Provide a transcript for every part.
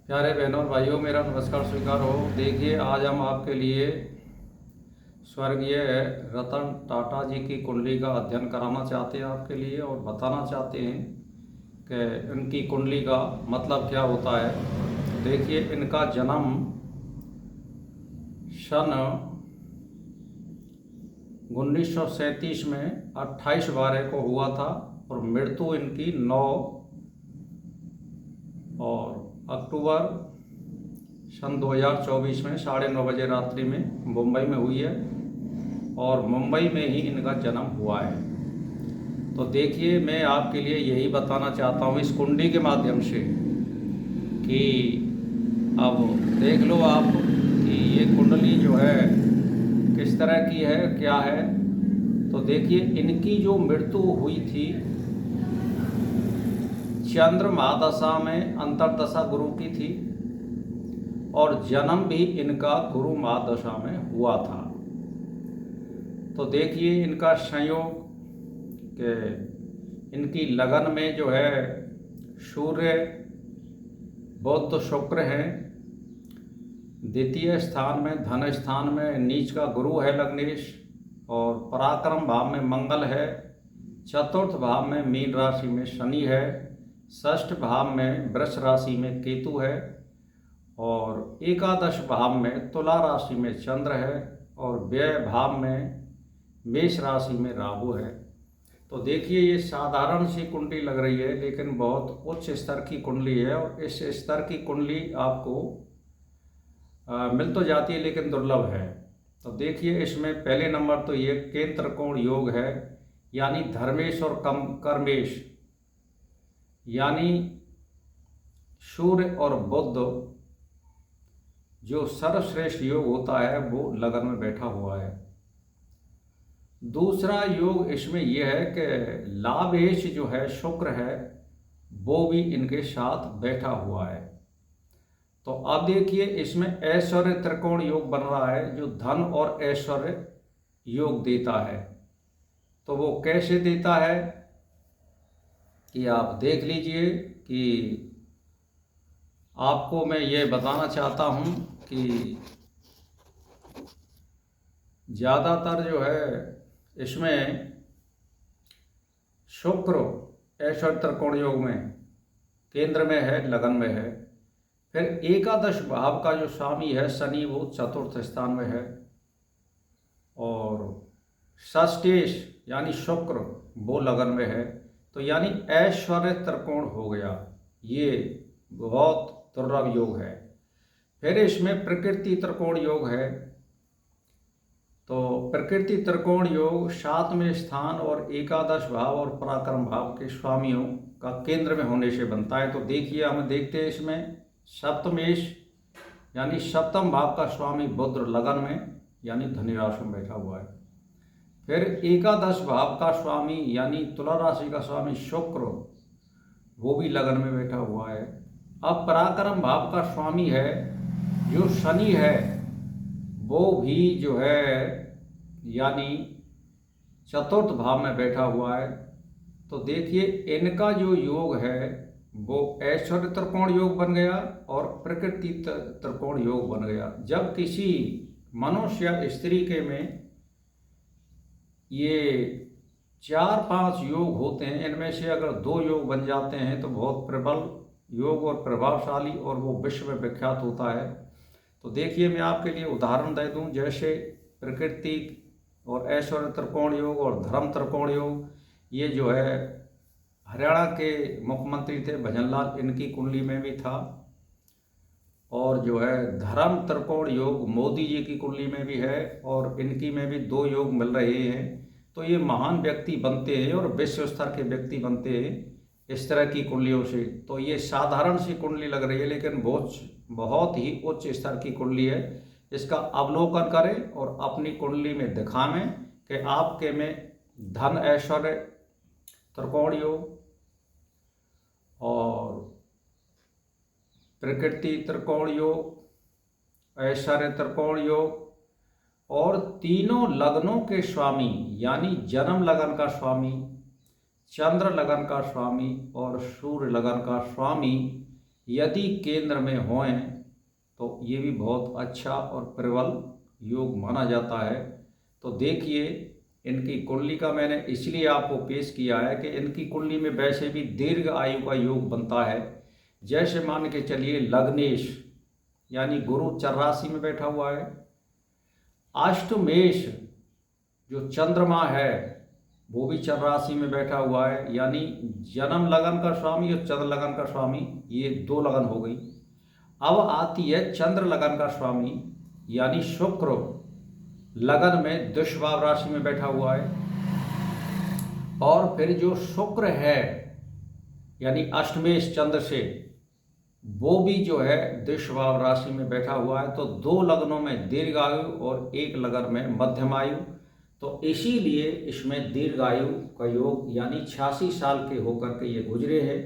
प्यारे बहनों और भाइयों, मेरा नमस्कार स्वीकार हो। देखिए, आज हम आपके लिए स्वर्गीय रतन टाटा जी की कुंडली का अध्ययन कराना चाहते हैं आपके लिए, और बताना चाहते हैं कि उनकी कुंडली का मतलब क्या होता है। देखिए, इनका जन्म सन 1937 में 28/12 को हुआ था, और मृत्यु इनकी 9 अक्टूबर सन 2024 में 9:30 रात्रि में मुंबई में हुई है, और मुंबई में ही इनका जन्म हुआ है। तो देखिए, मैं आपके लिए यही बताना चाहता हूँ इस कुंडली के माध्यम से कि अब देख लो आप कि ये कुंडली जो है किस तरह की है, क्या है। तो देखिए, इनकी जो मृत्यु हुई थी चंद्र महादशा में अंतर्दशा गुरु की थी, और जन्म भी इनका गुरु महादशा में हुआ था। तो देखिए, इनका संयोग के इनकी लगन में जो है सूर्य बुध शुक्र हैं, द्वितीय स्थान में धन स्थान में नीच का गुरु है लग्नेश, और पराक्रम भाव में मंगल है, चतुर्थ भाव में मीन राशि में शनि है, षष्ठ भाव में वृष राशि में केतु है, और एकादश भाव में तुला राशि में चंद्र है, और व्यय भाव में मेष राशि में राहु है। तो देखिए, ये साधारण सी कुंडली लग रही है, लेकिन बहुत उच्च स्तर की कुंडली है, और इस स्तर की कुंडली आपको मिल तो जाती है लेकिन दुर्लभ है। तो देखिए, इसमें पहले नंबर तो ये केंद्र त्रिकोण योग है, यानी धर्मेश और कर्मेश, यानी सूर्य और बुध जो सर्वश्रेष्ठ योग होता है वो लगन में बैठा हुआ है। दूसरा योग इसमें यह है कि लाभेश जो है शुक्र है वो भी इनके साथ बैठा हुआ है। तो अब देखिए, इसमें ऐश्वर्य त्रिकोण योग बन रहा है जो धन और ऐश्वर्य योग देता है। तो वो कैसे देता है कि आप देख लीजिए कि आपको मैं ये बताना चाहता हूँ कि ज़्यादातर जो है इसमें शुक्र ऐश्वर्य त्रिकोण योग में केंद्र में है, लगन में है। फिर एकादश भाव का जो स्वामी है शनि वो चतुर्थ स्थान में है, और षष्ठेश यानी शुक्र वो लगन में है। तो यानी ऐश्वर्य त्रिकोण हो गया, ये बहुत दुर्लभ योग है। फिर इसमें प्रकृति त्रिकोण योग है। तो प्रकृति त्रिकोण योग 7वें स्थान और एकादश भाव और पराक्रम भाव के स्वामियों का केंद्र में होने से बनता है। तो देखिए, हम देखते हैं इसमें सप्तमेश यानी सप्तम भाव का स्वामी बुध लगन में यानी धनु राशि में बैठा हुआ है। फिर एकादश भाव का स्वामी यानी तुला राशि का स्वामी शुक्र वो भी लगन में बैठा हुआ है। अब पराक्रम भाव का स्वामी है जो शनि है वो भी जो है यानी चतुर्थ भाव में बैठा हुआ है। तो देखिए, इनका जो योग है वो ऐश्वर्य त्रिकोण योग बन गया और प्रकृति त्रिकोण योग बन गया। जब किसी मनुष्य या स्त्री के में ये 4-5 योग होते हैं, इनमें से अगर 2 योग बन जाते हैं तो बहुत प्रबल योग और प्रभावशाली, और वो विश्व में विख्यात होता है। तो देखिए, मैं आपके लिए उदाहरण दे दूं, जैसे प्रकृति और ऐश्वर्य त्रिकोण योग और धर्म त्रिकोण योग, ये जो है हरियाणा के मुख्यमंत्री थे भजनलाल, इनकी कुंडली में भी था। और जो है धर्म त्रिकोण योग मोदी जी की कुंडली में भी है, और इनकी में भी 2 योग मिल रहे हैं। तो ये महान व्यक्ति बनते हैं और विश्व स्तर के व्यक्ति बनते हैं इस तरह की कुंडलियों से। तो ये साधारण सी कुंडली लग रही है, लेकिन बहुत ही उच्च स्तर की कुंडली है। इसका अवलोकन करें और अपनी कुंडली में दिखाएं कि आपके में धन ऐश्वर्य त्रिकोण योग और प्रकृति त्रिकोण योग, ऐश्वर्य त्रिकोण योग, और तीनों लग्नों के स्वामी यानी जन्म लगन का स्वामी, चंद्र लगन का स्वामी और सूर्य लगन का स्वामी यदि केंद्र में हों तो ये भी बहुत अच्छा और प्रबल योग माना जाता है। तो देखिए, इनकी कुंडली का मैंने इसलिए आपको पेश किया है कि इनकी कुंडली में वैसे भी दीर्घ आयु का योग बनता है। जैसे मान के चलिए लग्नेश यानी गुरु चर राशि में बैठा हुआ है, अष्टमेश जो चंद्रमा है वो भी चर राशि में बैठा हुआ है, यानी जन्म लगन का स्वामी और चंद्र लगन का स्वामी, ये दो लगन हो गई। अब आती है चंद्र लगन का स्वामी यानी शुक्र लगन में दुष्भाव राशि में बैठा हुआ है। और फिर जो शुक्र है यानी अष्टमेश चंद्र से, वो भी जो है दुष्भाव राशि में बैठा हुआ है। तो दो लगनों में दीर्घायु और एक लगन में मध्यम आयु, तो इसीलिए इसमें दीर्घायु का योग यानी 86 साल के होकर के ये गुजरे हैं।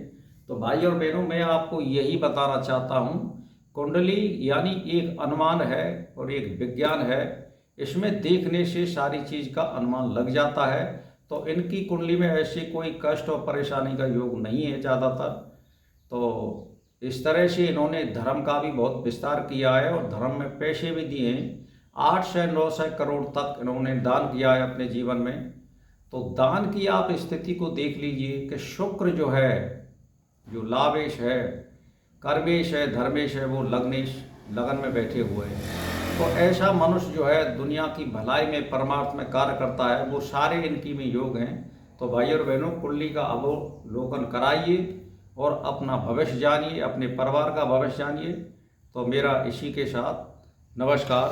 तो भाई और बहनों, मैं आपको यही बताना चाहता हूँ, कुंडली यानी एक अनुमान है और एक विज्ञान है। इसमें देखने से सारी चीज़ का अनुमान लग जाता है। तो इनकी कुंडली में ऐसी कोई कष्ट और परेशानी का योग नहीं है ज़्यादातर। तो इस तरह से इन्होंने धर्म का भी बहुत विस्तार किया है और धर्म में पैसे भी दिए हैं। 8 से 9 से करोड़ तक इन्होंने दान किया है अपने जीवन में। तो दान की आप स्थिति को देख लीजिए कि शुक्र जो है, जो लाभेश है, कर्मेश है, धर्मेश है, वो लग्नेश लगन में बैठे हुए हैं। तो ऐसा मनुष्य जो है दुनिया की भलाई में, परमार्थ में कार्य करता है, वो सारे इनकी में योग हैं। तो भाई और बहनों, कुंडली का अवलोकन कराइए और अपना भविष्य जानिए, अपने परिवार का भविष्य जानिए। तो मेरा इसी के साथ नमस्कार।